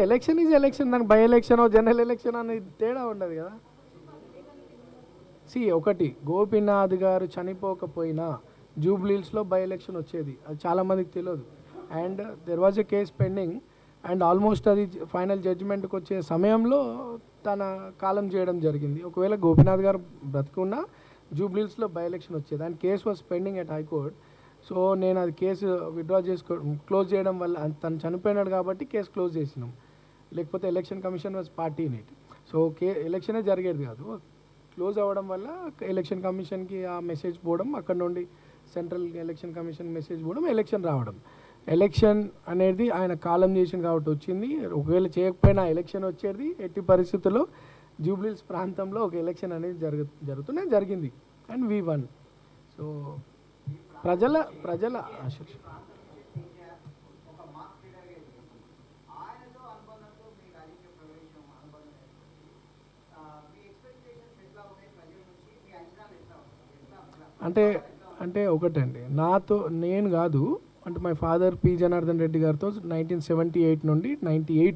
Election is election, దానికి by election general election అనేది తేడా ఉండదు కదా. ఒకటి గోపీనాథ్ గారు చనిపోకపోయినా జూబ్లీహిల్స్లో బై ఎలక్షన్ వచ్చేది, అది చాలామందికి తెలియదు. And there was a case pending and almost అది ఫైనల్ జడ్జిమెంట్కి వచ్చే సమయంలో తన కాలం చేయడం జరిగింది. ఒకవేళ గోపీనాథ్ గారు బ్రతుకున్నా జూబ్లీహిల్స్లో బై ఎలక్షన్ వచ్చేది and case was pending at high court. So నేను అది కేసు విత్డ్రా క్లోజ్ చేయడం వల్ల తను చనిపోయినాడు కాబట్టి కేసు క్లోజ్ చేసినాం, లేకపోతే election commission was party in it. So ఎలక్షనే జరిగేది కాదు. క్లోజ్ అవ్వడం వల్ల ఎలక్షన్ కమిషన్కి ఆ మెసేజ్ పోవడం, అక్కడ నుండి సెంట్రల్ ఎలక్షన్ కమిషన్ మెసేజ్ పోవడం, ఎలక్షన్ రావడం. ఎలక్షన్ అనేది ఆయన కాలం చేసింది కాబట్టి వచ్చింది. ఒకవేళ చేయకపోయినా ఎలక్షన్ వచ్చేది. ఎట్టి పరిస్థితుల్లో జూబ్లీహిల్స్ ప్రాంతంలో ఒక ఎలక్షన్ అనేది జరిగింది అండ్ వి వన్. సో ప్రజల ఆశ. అంటే ఒకటండి, నేను కాదు, అంటే my father P Janardhan Reddy గారితో 1978 నుండి 98